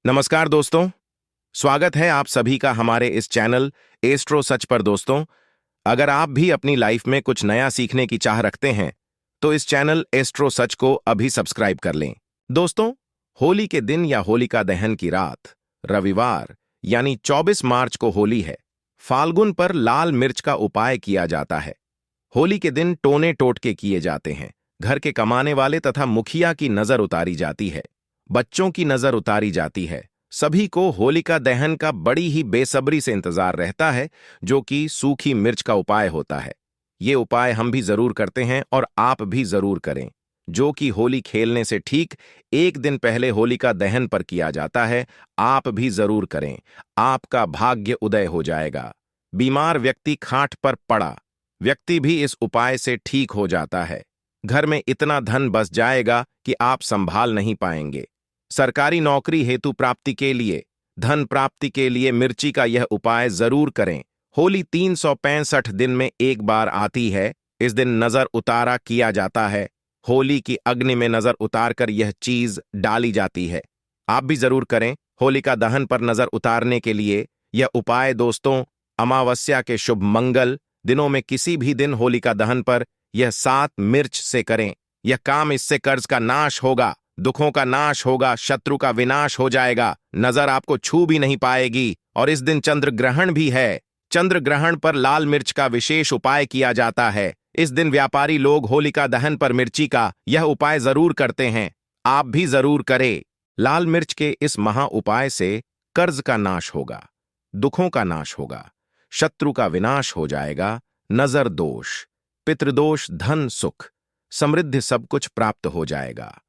नमस्कार दोस्तों। स्वागत है आप सभी का हमारे इस चैनल एस्ट्रो सच पर। दोस्तों, अगर आप भी अपनी लाइफ में कुछ नया सीखने की चाह रखते हैं तो इस चैनल एस्ट्रो सच को अभी सब्सक्राइब कर लें। दोस्तों, होली के दिन या होलिका दहन की रात रविवार यानी 24 मार्च को होली है। फाल्गुन पर लाल मिर्च का उपाय किया जाता है। होली के दिन टोने टोटके किए जाते हैं। घर के कमाने वाले तथा मुखिया की नजर उतारी जाती है। बच्चों की नजर उतारी जाती है। सभी को होलिका दहन का बड़ी ही बेसब्री से इंतजार रहता है, जो कि सूखी मिर्च का उपाय होता है। ये उपाय हम भी जरूर करते हैं और आप भी जरूर करें, जो कि होली खेलने से ठीक एक दिन पहले होलिका दहन पर किया जाता है। आप भी जरूर करें, आपका भाग्य उदय हो जाएगा। बीमार व्यक्ति खाट पर पड़ा व्यक्ति भी इस उपाय से ठीक हो जाता है। घर में इतना धन बस जाएगा कि आप संभाल नहीं पाएंगे। सरकारी नौकरी हेतु प्राप्ति के लिए, धन प्राप्ति के लिए मिर्ची का यह उपाय जरूर करें। होली 365 दिन में एक बार आती है। इस दिन नजर उतारा किया जाता है। होली की अग्नि में नजर उतारकर यह चीज डाली जाती है। आप भी जरूर करें होलिका दहन पर नजर उतारने के लिए यह उपाय। दोस्तों, अमावस्या के शुभ मंगल दिनों में किसी भी दिन होलिका दहन पर यह 7 मिर्च से करें। यह काम, इससे कर्ज का नाश होगा, दुखों का नाश होगा, शत्रु का विनाश हो जाएगा, नजर आपको छू भी नहीं पाएगी। और इस दिन चंद्र ग्रहण भी है। चंद्र ग्रहण पर लाल मिर्च का विशेष उपाय किया जाता है। इस दिन व्यापारी लोग होलिका दहन पर मिर्ची का यह उपाय जरूर करते हैं। आप भी जरूर करें। लाल मिर्च के इस महा उपाय से कर्ज का नाश होगा, दुखों का नाश होगा, शत्रु का विनाश हो जाएगा, नजर दोष, पितृदोष, धन सुख, समृद्धि सब कुछ प्राप्त हो जाएगा।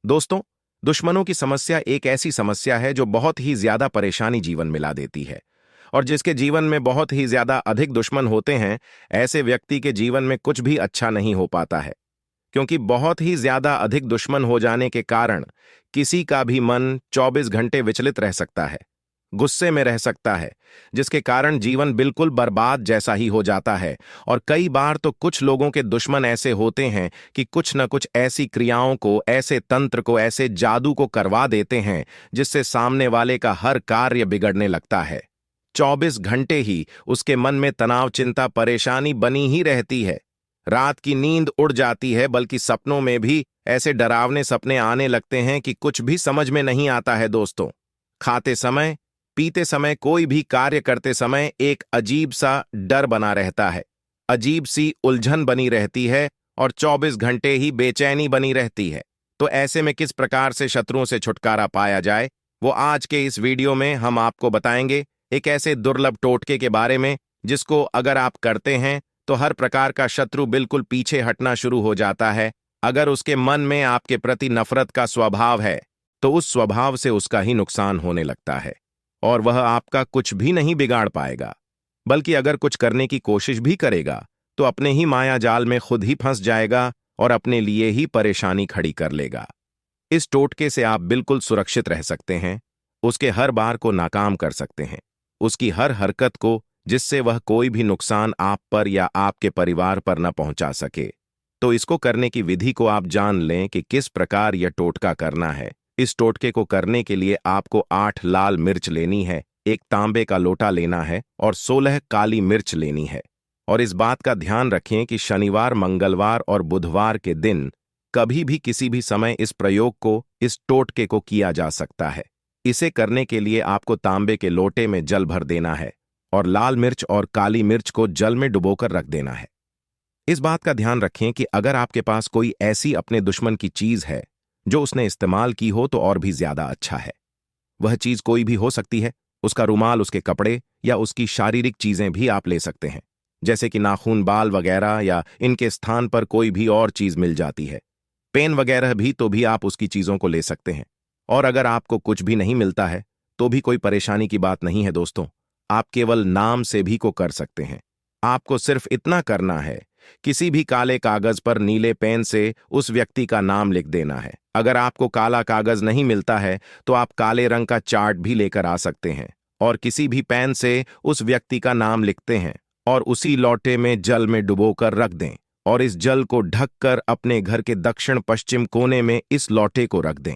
दोस्तों, दुश्मनों की समस्या एक ऐसी समस्या है जो बहुत ही ज्यादा परेशानी जीवन में ला देती है। और जिसके जीवन में बहुत ही ज्यादा अधिक दुश्मन होते हैं, ऐसे व्यक्ति के जीवन में कुछ भी अच्छा नहीं हो पाता है। क्योंकि बहुत ही ज्यादा अधिक दुश्मन हो जाने के कारण किसी का भी मन 24 घंटे विचलित रह सकता है, गुस्से में रह सकता है, जिसके कारण जीवन बिल्कुल बर्बाद जैसा ही हो जाता है। और कई बार तो कुछ लोगों के दुश्मन ऐसे होते हैं कि कुछ न कुछ ऐसी क्रियाओं को, ऐसे तंत्र को, ऐसे जादू को करवा देते हैं जिससे सामने वाले का हर कार्य बिगड़ने लगता है। 24 घंटे ही उसके मन में तनाव, चिंता, परेशानी बनी ही रहती है। रात की नींद उड़ जाती है, बल्कि सपनों में भी ऐसे डरावने सपने आने लगते हैं कि कुछ भी समझ में नहीं आता है। दोस्तों, खाते समय, पीते समय, कोई भी कार्य करते समय एक अजीब सा डर बना रहता है, अजीब सी उलझन बनी रहती है और 24 घंटे ही बेचैनी बनी रहती है। तो ऐसे में किस प्रकार से शत्रुओं से छुटकारा पाया जाए, वो आज के इस वीडियो में हम आपको बताएंगे। एक ऐसे दुर्लभ टोटके के बारे में जिसको अगर आप करते हैं तो हर प्रकार का शत्रु बिल्कुल पीछे हटना शुरू हो जाता है। अगर उसके मन में आपके प्रति नफरत का स्वभाव है तो उस स्वभाव से उसका ही नुकसान होने लगता है और वह आपका कुछ भी नहीं बिगाड़ पाएगा, बल्कि अगर कुछ करने की कोशिश भी करेगा तो अपने ही माया जाल में खुद ही फंस जाएगा और अपने लिए ही परेशानी खड़ी कर लेगा। इस टोटके से आप बिल्कुल सुरक्षित रह सकते हैं, उसके हर बार को नाकाम कर सकते हैं, उसकी हर हरकत को, जिससे वह कोई भी नुकसान आप पर या आपके परिवार पर न पहुंचा सके। तो इसको करने की विधि को आप जान लें कि किस प्रकार यह टोटका करना है। इस टोटके को करने के लिए आपको 8 लाल मिर्च लेनी है, एक तांबे का लोटा लेना है और 16 काली मिर्च लेनी है। और इस बात का ध्यान रखें कि शनिवार, मंगलवार और बुधवार के दिन कभी भी किसी भी समय इस प्रयोग को, इस टोटके को किया जा सकता है। इसे करने के लिए आपको तांबे के लोटे में जल भर देना है और लाल मिर्च और काली मिर्च को जल में डुबोकर रख देना है। इस बात का ध्यान रखें कि अगर आपके पास कोई ऐसी अपने दुश्मन की चीज है जो उसने इस्तेमाल की हो तो और भी ज्यादा अच्छा है। वह चीज कोई भी हो सकती है, उसका रुमाल, उसके कपड़े या उसकी शारीरिक चीजें भी आप ले सकते हैं, जैसे कि नाखून, बाल वगैरह, या इनके स्थान पर कोई भी और चीज मिल जाती है, पेन वगैरह भी, तो भी आप उसकी चीजों को ले सकते हैं। और अगर आपको कुछ भी नहीं मिलता है तो भी कोई परेशानी की बात नहीं है। दोस्तों, आप केवल नाम से भी को कर सकते हैं। आपको सिर्फ इतना करना है, किसी भी काले कागज पर नीले पेन से उस व्यक्ति का नाम लिख देना है। अगर आपको काला कागज नहीं मिलता है तो आप काले रंग का चार्ट भी लेकर आ सकते हैं और किसी भी पेन से उस व्यक्ति का नाम लिखते हैं और उसी लोटे में जल में डुबोकर रख दें और इस जल को ढककर अपने घर के दक्षिण पश्चिम कोने में इस लोटे को रख दें।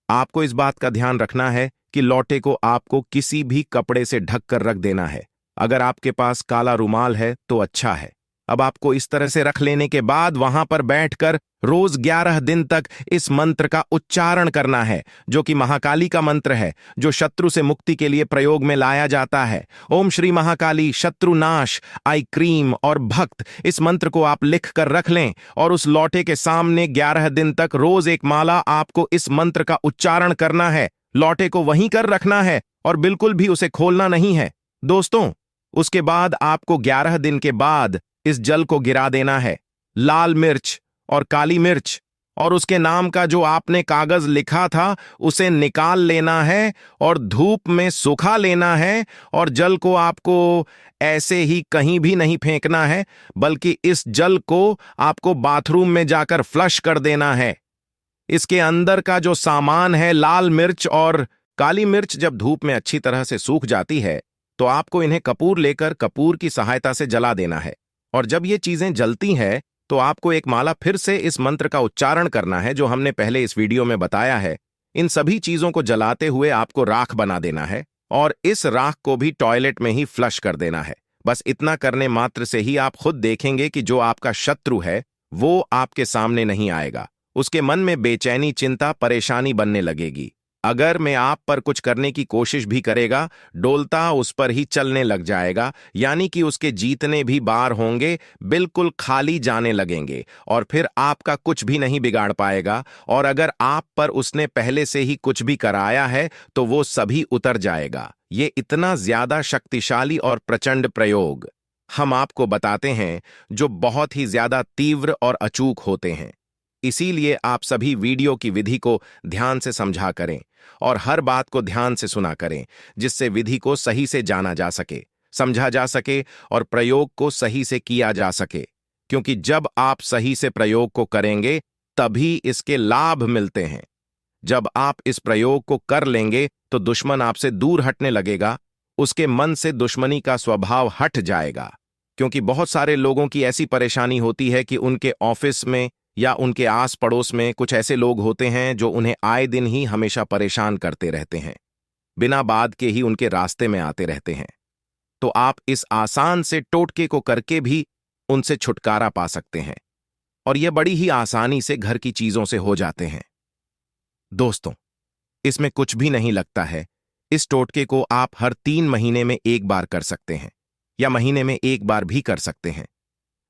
आपको इस बात का ध्यान रखना है कि लौटे को आपको किसी भी कपड़े से ढक कर रख देना है। अगर आपके पास काला रुमाल है तो अच्छा है। अब आपको इस तरह से रख लेने के बाद वहां पर बैठकर रोज 11 दिन तक इस मंत्र का उच्चारण करना है, जो कि महाकाली का मंत्र है, जो शत्रु से मुक्ति के लिए प्रयोग में लाया जाता है। ओम श्री महाकाली शत्रुनाश आई क्रीम और भक्त, इस मंत्र को आप लिख कर रख लें और उस लौटे के सामने 11 दिन तक रोज एक माला आपको इस मंत्र का उच्चारण करना है। लौटे को वहीं कर रखना है और बिल्कुल भी उसे खोलना नहीं है। दोस्तों, उसके बाद आपको 11 दिन के बाद इस जल को गिरा देना है। लाल मिर्च और काली मिर्च और उसके नाम का जो आपने कागज लिखा था उसे निकाल लेना है और धूप में सुखा लेना है। और जल को आपको ऐसे ही कहीं भी नहीं फेंकना है, बल्कि इस जल को आपको बाथरूम में जाकर फ्लश कर देना है। इसके अंदर का जो सामान है, लाल मिर्च और काली मिर्च, जब धूप में अच्छी तरह से सूख जाती है तो आपको इन्हें कपूर लेकर कपूर की सहायता से जला देना है। और जब ये चीजें जलती हैं तो आपको एक माला फिर से इस मंत्र का उच्चारण करना है, जो हमने पहले इस वीडियो में बताया है। इन सभी चीजों को जलाते हुए आपको राख बना देना है और इस राख को भी टॉयलेट में ही फ्लश कर देना है। बस इतना करने मात्र से ही आप खुद देखेंगे कि जो आपका शत्रु है वो आपके सामने नहीं आएगा। उसके मन में बेचैनी, चिंता, परेशानी बनने लगेगी। अगर मैं आप पर कुछ करने की कोशिश भी करेगा, डोलता उस पर ही चलने लग जाएगा, यानी कि उसके जीतने भी बार होंगे बिल्कुल खाली जाने लगेंगे और फिर आपका कुछ भी नहीं बिगाड़ पाएगा। और अगर आप पर उसने पहले से ही कुछ भी कराया है तो वो सभी उतर जाएगा। ये इतना ज्यादा शक्तिशाली और प्रचंड प्रयोग हम आपको बताते हैं, जो बहुत ही ज्यादा तीव्र और अचूक होते हैं। इसीलिए आप सभी वीडियो की विधि को ध्यान से समझा करें और हर बात को ध्यान से सुना करें, जिससे विधि को सही से जाना जा सके, समझा जा सके और प्रयोग को सही से किया जा सके। क्योंकि जब आप सही से प्रयोग को करेंगे तभी इसके लाभ मिलते हैं। जब आप इस प्रयोग को कर लेंगे तो दुश्मन आपसे दूर हटने लगेगा, उसके मन से दुश्मनी का स्वभाव हट जाएगा। क्योंकि बहुत सारे लोगों की ऐसी परेशानी होती है कि उनके ऑफिस में या उनके आस पड़ोस में कुछ ऐसे लोग होते हैं जो उन्हें आए दिन ही हमेशा परेशान करते रहते हैं, बिना बात के ही उनके रास्ते में आते रहते हैं। तो आप इस आसान से टोटके को करके भी उनसे छुटकारा पा सकते हैं और यह बड़ी ही आसानी से घर की चीजों से हो जाते हैं। दोस्तों, इसमें कुछ भी नहीं लगता है। इस टोटके को आप हर 3 महीने में एक बार कर सकते हैं या महीने में एक बार भी कर सकते हैं।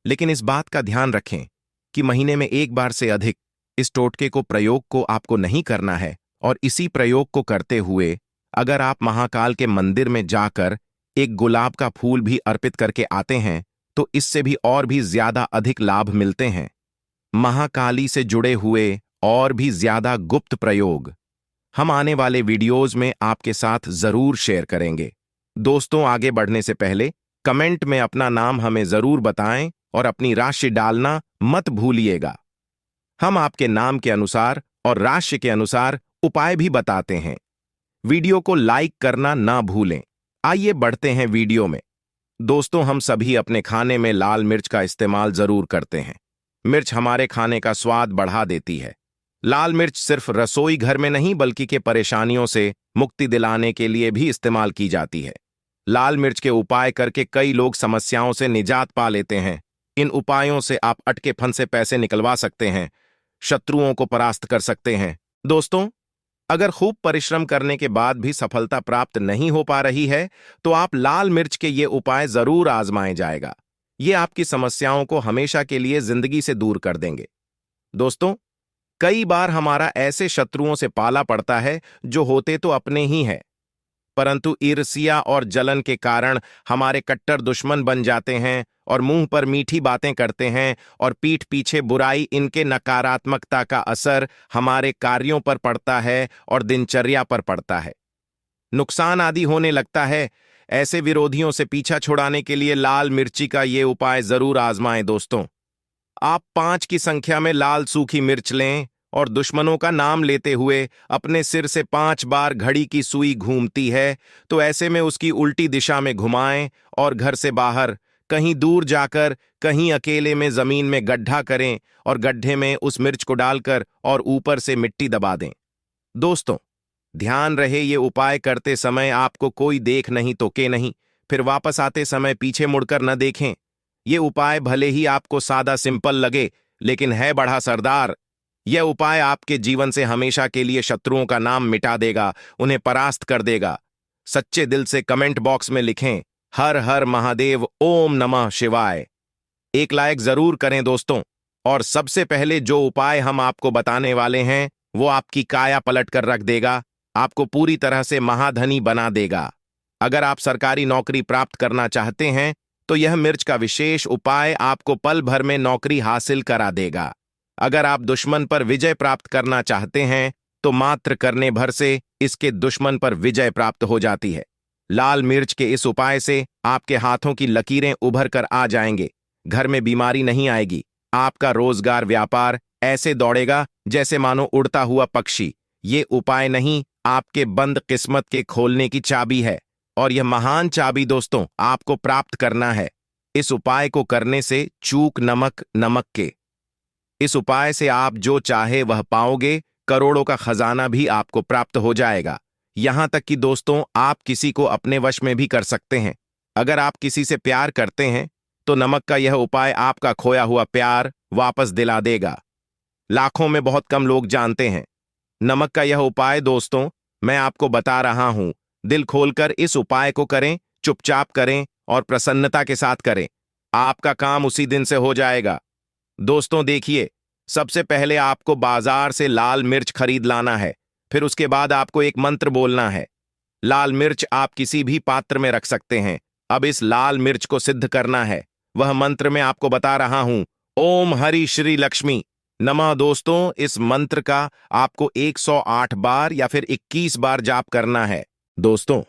लेकिन इस बात का ध्यान रखें कि महीने में एक बार से अधिक इस टोटके को प्रयोग को आपको नहीं करना है। और इसी प्रयोग को करते हुए अगर आप महाकाल के मंदिर में जाकर एक गुलाब का फूल भी अर्पित करके आते हैं तो इससे भी और भी ज्यादा अधिक लाभ मिलते हैं। महाकाली से जुड़े हुए और भी ज्यादा गुप्त प्रयोग हम आने वाले वीडियोज में आपके साथ जरूर शेयर करेंगे। दोस्तों, आगे बढ़ने से पहले कमेंट में अपना नाम हमें जरूर बताएं और अपनी राशि डालना मत भूलिएगा। हम आपके नाम के अनुसार और राशि के अनुसार उपाय भी बताते हैं। वीडियो को लाइक करना ना भूलें। आइए बढ़ते हैं वीडियो में। दोस्तों, हम सभी अपने खाने में लाल मिर्च का इस्तेमाल जरूर करते हैं। मिर्च हमारे खाने का स्वाद बढ़ा देती है। लाल मिर्च सिर्फ रसोई घर में नहीं बल्कि के परेशानियों से मुक्ति दिलाने के लिए भी इस्तेमाल की जाती है। लाल मिर्च के उपाय करके कई लोग समस्याओं से निजात पा लेते हैं। इन उपायों से आप अटके फंसे पैसे निकलवा सकते हैं, शत्रुओं को परास्त कर सकते हैं। दोस्तों, अगर खूब परिश्रम करने के बाद भी सफलता प्राप्त नहीं हो पा रही है तो आप लाल मिर्च के ये उपाय जरूर आजमाएं जाएगा। ये आपकी समस्याओं को हमेशा के लिए जिंदगी से दूर कर देंगे। दोस्तों, कई बार हमारा ऐसे शत्रुओं से पाला पड़ता है जो होते तो अपने ही हैं, परंतु ईर्ष्या और जलन के कारण हमारे कट्टर दुश्मन बन जाते हैं और मुंह पर मीठी बातें करते हैं और पीठ पीछे बुराई। इनके नकारात्मकता का असर हमारे कार्यों पर पड़ता है और दिनचर्या पर पड़ता है, नुकसान आदि होने लगता है। ऐसे विरोधियों से पीछा छुड़ाने के लिए लाल मिर्ची का ये उपाय जरूर आजमाएं। दोस्तों, आप 5 की संख्या में लाल सूखी मिर्च लें और दुश्मनों का नाम लेते हुए अपने सिर से 5 बार घड़ी की सुई घूमती है तो ऐसे में उसकी उल्टी दिशा में घुमाएं और घर से बाहर कहीं दूर जाकर कहीं अकेले में जमीन में गड्ढा करें और गड्ढे में उस मिर्च को डालकर और ऊपर से मिट्टी दबा दें। दोस्तों, ध्यान रहे ये उपाय करते समय आपको कोई देख नहीं तो के नहीं, फिर वापस आते समय पीछे मुड़कर न देखें। ये उपाय भले ही आपको सादा सिंपल लगे, लेकिन है बड़ा सरदार। यह उपाय आपके जीवन से हमेशा के लिए शत्रुओं का नाम मिटा देगा, उन्हें परास्त कर देगा। सच्चे दिल से कमेंट बॉक्स में लिखें, हर हर महादेव, ओम नमः शिवाय। एक लाइक जरूर करें दोस्तों। और सबसे पहले जो उपाय हम आपको बताने वाले हैं वो आपकी काया पलट कर रख देगा, आपको पूरी तरह से महाधनी बना देगा। अगर आप सरकारी नौकरी प्राप्त करना चाहते हैं तो यह मिर्च का विशेष उपाय आपको पल भर में नौकरी हासिल करा देगा। अगर आप दुश्मन पर विजय प्राप्त करना चाहते हैं तो मात्र करने भर से इसके दुश्मन पर विजय प्राप्त हो जाती है। लाल मिर्च के इस उपाय से आपके हाथों की लकीरें उभर कर आ जाएंगे, घर में बीमारी नहीं आएगी, आपका रोजगार व्यापार ऐसे दौड़ेगा जैसे मानो उड़ता हुआ पक्षी। ये उपाय नहीं, आपके बंद किस्मत के खोलने की चाबी है, और यह महान चाबी दोस्तों आपको प्राप्त करना है। इस उपाय को करने से चूक नमक नमक के। इस उपाय से आप जो चाहे वह पाओगे, करोड़ों का खजाना भी आपको प्राप्त हो जाएगा। यहां तक कि दोस्तों आप किसी को अपने वश में भी कर सकते हैं। अगर आप किसी से प्यार करते हैं तो नमक का यह उपाय आपका खोया हुआ प्यार वापस दिला देगा। लाखों में बहुत कम लोग जानते हैं नमक का यह उपाय। दोस्तों मैं आपको बता रहा हूं, दिल खोलकर इस उपाय को करें, चुपचाप करें और प्रसन्नता के साथ करें। आपका काम उसी दिन से हो जाएगा। दोस्तों देखिए, सबसे पहले आपको बाजार से लाल मिर्च खरीद लाना है। फिर उसके बाद आपको एक मंत्र बोलना है। लाल मिर्च आप किसी भी पात्र में रख सकते हैं। अब इस लाल मिर्च को सिद्ध करना है। वह मंत्र मैं आपको बता रहा हूं, ओम हरि श्री लक्ष्मी नमः। दोस्तों इस मंत्र का आपको 108 बार या फिर 21 बार जाप करना है। दोस्तों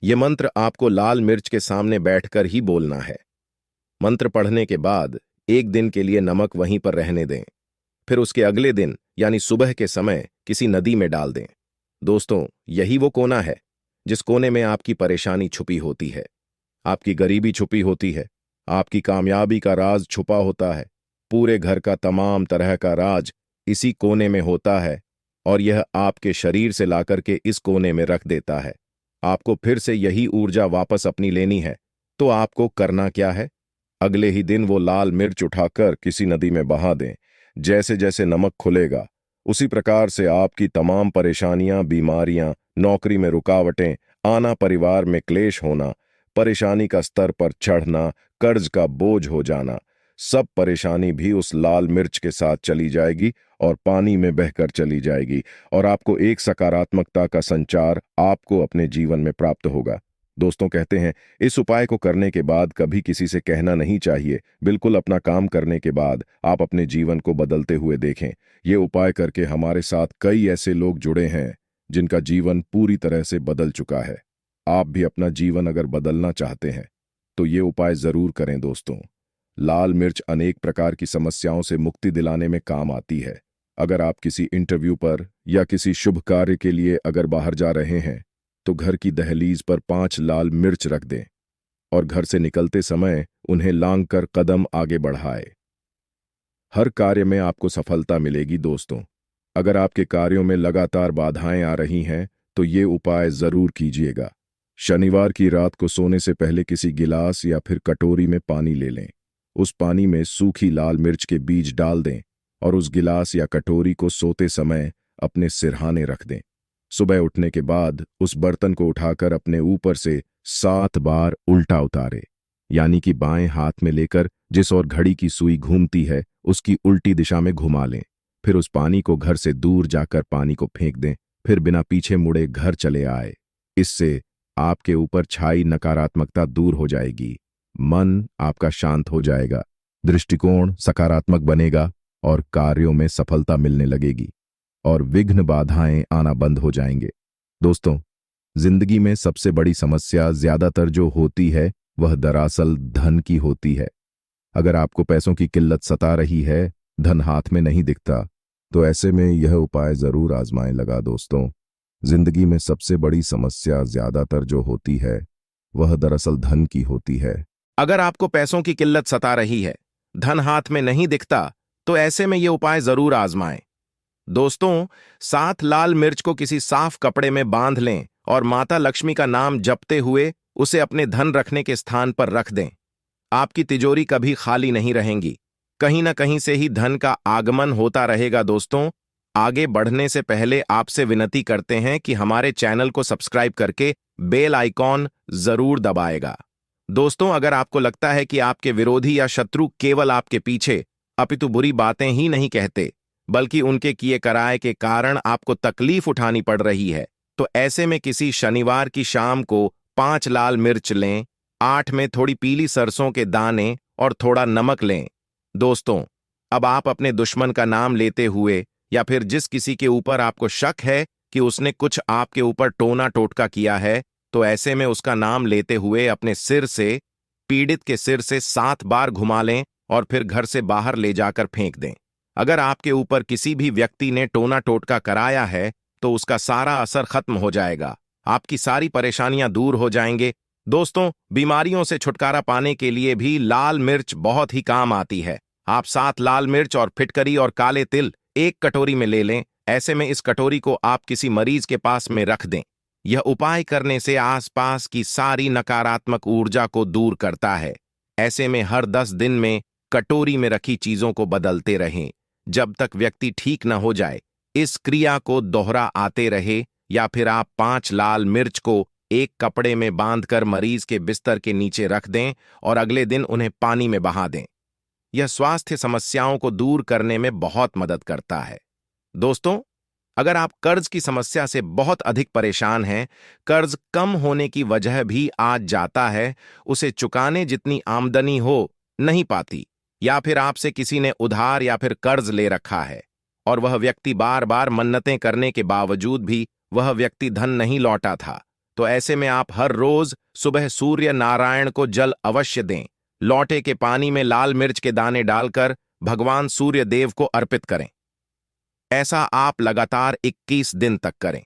यह मंत्र आपको लाल मिर्च के सामने बैठकर ही बोलना है। मंत्र पढ़ने के बाद एक दिन के लिए नमक वहीं पर रहने दें। फिर उसके अगले दिन यानी सुबह के समय किसी नदी में डाल दें। दोस्तों यही वो कोना है जिस कोने में आपकी परेशानी छुपी होती है, आपकी गरीबी छुपी होती है, आपकी कामयाबी का राज छुपा होता है। पूरे घर का तमाम तरह का राज इसी कोने में होता है, और यह आपके शरीर से लाकर के इस कोने में रख देता है। आपको फिर से यही ऊर्जा वापस अपनी लेनी है, तो आपको करना क्या है, अगले ही दिन वो लाल मिर्च उठाकर किसी नदी में बहा दें। जैसे जैसे नमक खुलेगा उसी प्रकार से आपकी तमाम परेशानियां, बीमारियां, नौकरी में रुकावटें आना, परिवार में क्लेश होना, परेशानी का स्तर पर चढ़ना, कर्ज का बोझ हो जाना, सब परेशानी भी उस लाल मिर्च के साथ चली जाएगी और पानी में बहकर चली जाएगी, और आपको एक सकारात्मकता का संचार आपको अपने जीवन में प्राप्त होगा। दोस्तों कहते हैं इस उपाय को करने के बाद कभी किसी से कहना नहीं चाहिए। बिल्कुल अपना काम करने के बाद आप अपने जीवन को बदलते हुए देखें। ये उपाय करके हमारे साथ कई ऐसे लोग जुड़े हैं जिनका जीवन पूरी तरह से बदल चुका है। आप भी अपना जीवन अगर बदलना चाहते हैं तो ये उपाय जरूर करें दोस्तों। लाल मिर्च अनेक प्रकार की समस्याओं से मुक्ति दिलाने में काम आती है। अगर आप किसी इंटरव्यू पर या किसी शुभ कार्य के लिए अगर बाहर जा रहे हैं तो घर की दहलीज पर 5 लाल मिर्च रख दें और घर से निकलते समय उन्हें लांघकर कदम आगे बढ़ाएं। हर कार्य में आपको सफलता मिलेगी दोस्तों। अगर आपके कार्यों में लगातार बाधाएं आ रही हैं तो ये उपाय जरूर कीजिएगा। शनिवार की रात को सोने से पहले किसी गिलास या फिर कटोरी में पानी ले लें। उस पानी में सूखी लाल मिर्च के बीज डाल दें और उस गिलास या कटोरी को सोते समय अपने सिरहाने रख दें। सुबह उठने के बाद उस बर्तन को उठाकर अपने ऊपर से 7 बार उल्टा उतारे, यानी कि बाएं हाथ में लेकर जिस ओर घड़ी की सुई घूमती है उसकी उल्टी दिशा में घुमा लें। फिर उस पानी को घर से दूर जाकर पानी को फेंक दें। फिर बिना पीछे मुड़े घर चले आए। इससे आपके ऊपर छाई नकारात्मकता दूर हो जाएगी, मन आपका शांत हो जाएगा, दृष्टिकोण सकारात्मक बनेगा और कार्यों में सफलता मिलने लगेगी और विघ्न बाधाएं आना बंद हो जाएंगे। दोस्तों जिंदगी में सबसे बड़ी समस्या ज्यादातर जो होती है वह दरअसल धन की होती है। अगर आपको पैसों की किल्लत सता रही है, धन हाथ में नहीं दिखता, तो ऐसे में यह उपाय जरूर आजमाएं लगा दोस्तों। जिंदगी में सबसे बड़ी समस्या ज्यादातर जो होती है वह दरअसल धन की होती है। अगर आपको पैसों की किल्लत सता रही है, धन हाथ में नहीं दिखता, तो ऐसे में ये उपाय जरूर आजमाएं। दोस्तों, 7 लाल मिर्च को किसी साफ कपड़े में बांध लें और माता लक्ष्मी का नाम जपते हुए उसे अपने धन रखने के स्थान पर रख दें। आपकी तिजोरी कभी खाली नहीं रहेंगी। कहीं ना कहीं से ही धन का आगमन होता रहेगा। दोस्तों, आगे बढ़ने से पहले आपसे विनती करते हैं कि हमारे चैनल को सब्सक्राइब करके बेल आइकॉन जरूर दबाएगा। दोस्तों, अगर आपको लगता है कि आपके विरोधी या शत्रु केवल आपके पीछे अपितु बुरी बातें ही नहीं कहते, बल्कि उनके किए कराए के कारण आपको तकलीफ उठानी पड़ रही है, तो ऐसे में किसी शनिवार की शाम को 5 लाल मिर्च लें, 8 में थोड़ी पीली सरसों के दाने और थोड़ा नमक लें। दोस्तों, अब आप अपने दुश्मन का नाम लेते हुए या फिर जिस किसी के ऊपर आपको शक है कि उसने कुछ आपके ऊपर टोना टोटका किया है, तो ऐसे में उसका नाम लेते हुए अपने सिर से, पीड़ित के सिर से 7 बार घुमा लें और फिर घर से बाहर ले जाकर फेंक दें। अगर आपके ऊपर किसी भी व्यक्ति ने टोना टोटका कराया है, तो उसका सारा असर खत्म हो जाएगा, आपकी सारी परेशानियां दूर हो जाएंगे। दोस्तों, बीमारियों से छुटकारा पाने के लिए भी लाल मिर्च बहुत ही काम आती है। आप 7 लाल मिर्च और फिटकरी और काले तिल एक कटोरी में ले लें। ऐसे में इस कटोरी को आप किसी मरीज के पास में रख दें। यह उपाय करने से आसपास की सारी नकारात्मक ऊर्जा को दूर करता है। ऐसे में हर 10 दिन में कटोरी में रखी चीजों को बदलते रहें जब तक व्यक्ति ठीक न हो जाए। इस क्रिया को दोहरा आते रहे, या फिर आप 5 लाल मिर्च को एक कपड़े में बांधकर मरीज के बिस्तर के नीचे रख दें और अगले दिन उन्हें पानी में बहा दें। यह स्वास्थ्य समस्याओं को दूर करने में बहुत मदद करता है। दोस्तों, अगर आप कर्ज की समस्या से बहुत अधिक परेशान हैं, कर्ज कम होने की वजह भी आज जाता है, उसे चुकाने जितनी आमदनी हो नहीं पाती, या फिर आपसे किसी ने उधार या फिर कर्ज ले रखा है और वह व्यक्ति बार बार मन्नतें करने के बावजूद भी वह व्यक्ति धन नहीं लौटा था, तो ऐसे में आप हर रोज सुबह सूर्य नारायण को जल अवश्य दें। लौटे के पानी में लाल मिर्च के दाने डालकर भगवान सूर्य देव को अर्पित करें। ऐसा आप लगातार 21 दिन तक करें।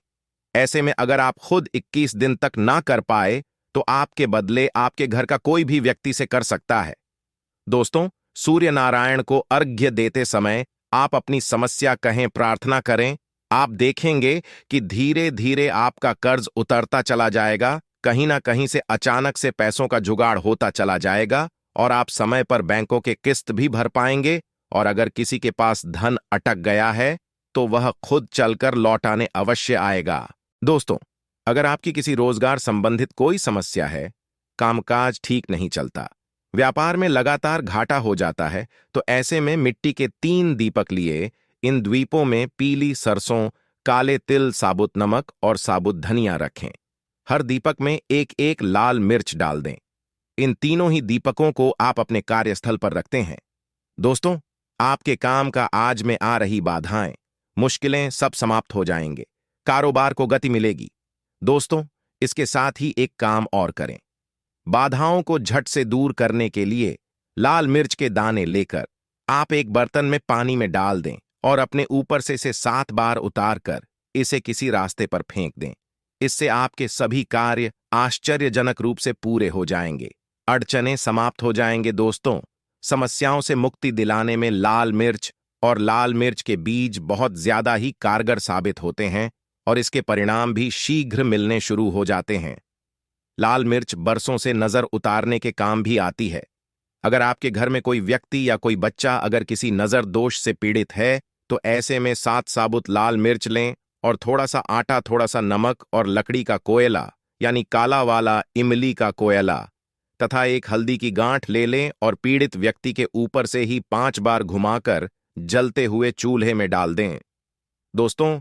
ऐसे में अगर आप खुद 21 दिन तक ना कर पाए, तो आपके बदले आपके घर का कोई भी व्यक्ति से कर सकता है। दोस्तों, सूर्य नारायण को अर्घ्य देते समय आप अपनी समस्या कहें, प्रार्थना करें। आप देखेंगे कि धीरे धीरे आपका कर्ज उतरता चला जाएगा, कहीं ना कहीं से अचानक से पैसों का जुगाड़ होता चला जाएगा और आप समय पर बैंकों के किस्त भी भर पाएंगे। और अगर किसी के पास धन अटक गया है, तो वह खुद चलकर लौटाने अवश्य आएगा। दोस्तों, अगर आपकी किसी रोजगार संबंधित कोई समस्या है, कामकाज ठीक नहीं चलता, व्यापार में लगातार घाटा हो जाता है, तो ऐसे में मिट्टी के 3 दीपक लिए इन द्वीपों में पीली सरसों, काले तिल, साबुत नमक और साबुत धनिया रखें। हर दीपक में एक एक लाल मिर्च डाल दें। इन तीनों ही दीपकों को आप अपने कार्यस्थल पर रखते हैं। दोस्तों, आपके काम का आज में आ रही बाधाएं, मुश्किलें सब समाप्त हो जाएंगे, कारोबार को गति मिलेगी। दोस्तों, इसके साथ ही एक काम और करें। बाधाओं को झट से दूर करने के लिए लाल मिर्च के दाने लेकर आप एक बर्तन में पानी में डाल दें और अपने ऊपर से इसे 7 बार उतारकर इसे किसी रास्ते पर फेंक दें। इससे आपके सभी कार्य आश्चर्यजनक रूप से पूरे हो जाएंगे, अड़चनें समाप्त हो जाएंगे। दोस्तों, समस्याओं से मुक्ति दिलाने में लाल मिर्च और लाल मिर्च के बीज बहुत ज्यादा ही कारगर साबित होते हैं और इसके परिणाम भी शीघ्र मिलने शुरू हो जाते हैं। लाल मिर्च बरसों से नजर उतारने के काम भी आती है। अगर आपके घर में कोई व्यक्ति या कोई बच्चा अगर किसी नजर दोष से पीड़ित है, तो ऐसे में 7 साबुत लाल मिर्च लें और थोड़ा सा आटा, थोड़ा सा नमक और लकड़ी का कोयला यानी काला वाला इमली का कोयला तथा एक हल्दी की गांठ ले लें और पीड़ित व्यक्ति के ऊपर से ही 5 बार घुमाकर जलते हुए चूल्हे में डाल दें। दोस्तों,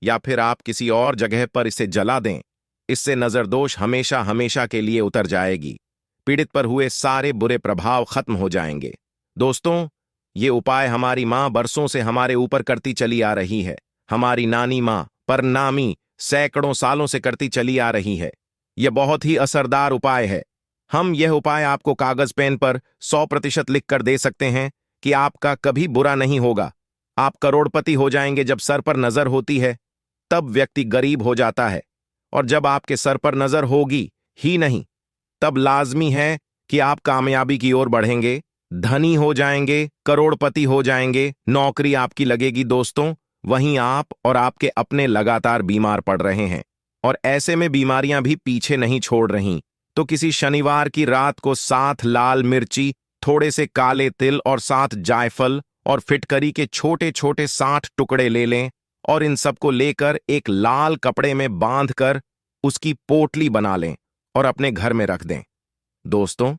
या फिर आप किसी और जगह पर इसे जला दें। इससे नजरदोष हमेशा हमेशा के लिए उतर जाएगी। पीड़ित पर हुए सारे बुरे प्रभाव खत्म हो जाएंगे। दोस्तों, ये उपाय हमारी मां बरसों से हमारे ऊपर करती चली आ रही है। हमारी नानी मां परनामी सैकड़ों सालों से करती चली आ रही है। यह बहुत ही असरदार उपाय है। हम यह उपाय आपको कागज पेन पर 100% लिख कर दे सकते हैं कि आपका कभी बुरा नहीं होगा। आप करोड़पति हो जाएंगे। जब सर पर नजर होती है, तब व्यक्ति गरीब हो जाता है, और जब आपके सर पर नजर होगी ही नहीं, तब लाजमी है कि आप कामयाबी की ओर बढ़ेंगे, धनी हो जाएंगे, करोड़पति हो जाएंगे, नौकरी आपकी लगेगी। दोस्तों, वहीं आप और आपके अपने लगातार बीमार पड़ रहे हैं और ऐसे में बीमारियां भी पीछे नहीं छोड़ रहीं। तो किसी शनिवार की रात को 7 लाल मिर्ची, थोड़े से काले तिल और 7 जायफल और फिटकरी के छोटे छोटे 60 टुकड़े ले लें और इन सबको लेकर एक लाल कपड़े में बांधकर उसकी पोटली बना लें और अपने घर में रख दें। दोस्तों,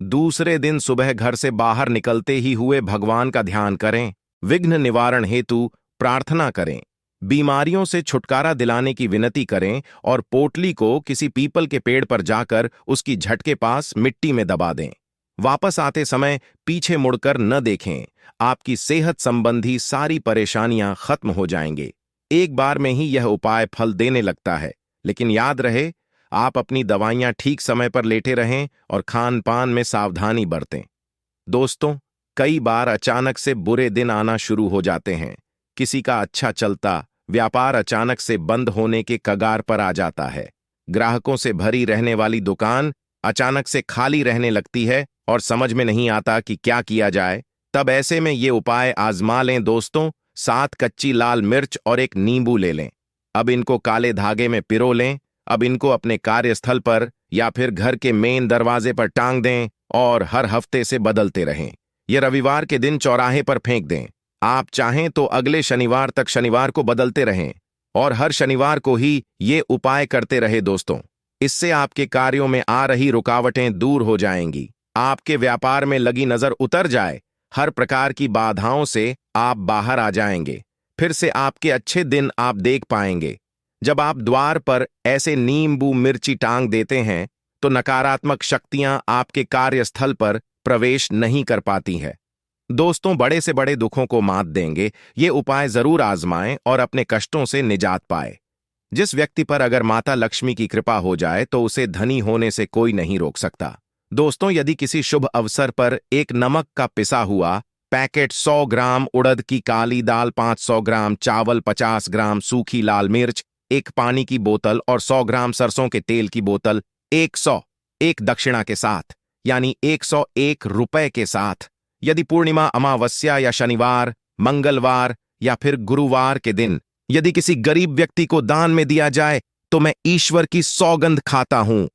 दूसरे दिन सुबह घर से बाहर निकलते ही हुए भगवान का ध्यान करें, विघ्न निवारण हेतु प्रार्थना करें, बीमारियों से छुटकारा दिलाने की विनती करें और पोटली को किसी पीपल के पेड़ पर जाकर उसकी झट के पास मिट्टी में दबा दें। वापस आते समय पीछे मुड़कर न देखें। आपकी सेहत संबंधी सारी परेशानियां खत्म हो जाएंगे। एक बार में ही यह उपाय फल देने लगता है, लेकिन याद रहे, आप अपनी दवाइयां ठीक समय पर लेते रहें और खान पान में सावधानी बरतें। दोस्तों, कई बार अचानक से बुरे दिन आना शुरू हो जाते हैं। किसी का अच्छा चलता व्यापार अचानक से बंद होने के कगार पर आ जाता है। ग्राहकों से भरी रहने वाली दुकान अचानक से खाली रहने लगती है और समझ में नहीं आता कि क्या किया जाए। तब ऐसे में ये उपाय आजमा लें दोस्तों। 7 कच्ची लाल मिर्च और एक नींबू ले लें। अब इनको काले धागे में पिरो लें। अब इनको अपने कार्यस्थल पर या फिर घर के मेन दरवाजे पर टांग दें और हर हफ्ते से बदलते रहें। यह रविवार के दिन चौराहे पर फेंक दें। आप चाहें तो अगले शनिवार तक शनिवार को बदलते रहें और हर शनिवार को ही ये उपाय करते रहे दोस्तों। इससे आपके कार्यों में आ रही रुकावटें दूर हो जाएंगी, आपके व्यापार में लगी नजर उतर जाए, हर प्रकार की बाधाओं से आप बाहर आ जाएंगे। फिर से आपके अच्छे दिन आप देख पाएंगे। जब आप द्वार पर ऐसे नींबू मिर्ची टांग देते हैं तो नकारात्मक शक्तियां आपके कार्यस्थल पर प्रवेश नहीं कर पाती है। दोस्तों, बड़े से बड़े दुखों को मात देंगे। ये उपाय जरूर आजमाएं और अपने कष्टों से निजात पाए। जिस व्यक्ति पर अगर माता लक्ष्मी की कृपा हो जाए तो उसे धनी होने से कोई नहीं रोक सकता। दोस्तों, यदि किसी शुभ अवसर पर एक नमक का पिसा हुआ पैकेट, 100 ग्राम उड़द की काली दाल, 500 ग्राम चावल, 50 ग्राम सूखी लाल मिर्च, एक पानी की बोतल और 100 ग्राम सरसों के तेल की बोतल 101 दक्षिणा के साथ, यानी 101 रुपए के साथ, यदि पूर्णिमा, अमावस्या या शनिवार, मंगलवार या फिर गुरुवार के दिन यदि किसी गरीब व्यक्ति को दान में दिया जाए तो मैं ईश्वर की सौगंध खाता हूं,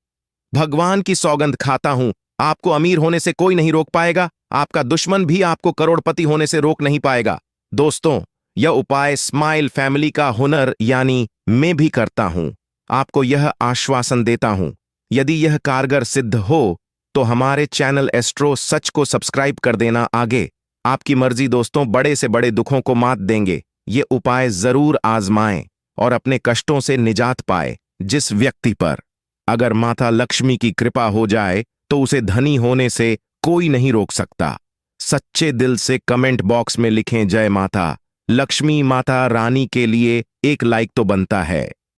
भगवान की सौगंध खाता हूं। आपको अमीर होने से कोई नहीं रोक पाएगा। आपका दुश्मन भी आपको करोड़पति होने से रोक नहीं पाएगा। दोस्तों, यह उपाय स्माइल फैमिली का हुनर यानी मैं भी करता हूं। आपको यह आश्वासन देता हूं, यदि यह कारगर सिद्ध हो तो हमारे चैनल एस्ट्रो सच को सब्सक्राइब कर देना। आगे आपकी मर्जी दोस्तों, बड़े से बड़े दुखों को मात देंगे। ये उपाय जरूर आजमाएं और अपने कष्टों से निजात पाए। जिस व्यक्ति पर अगर माता लक्ष्मी की कृपा हो जाए तो उसे धनी होने से कोई नहीं रोक सकता। सच्चे दिल से कमेंट बॉक्स में लिखें जय माता लक्ष्मी। माता रानी के लिए एक लाइक तो बनता है।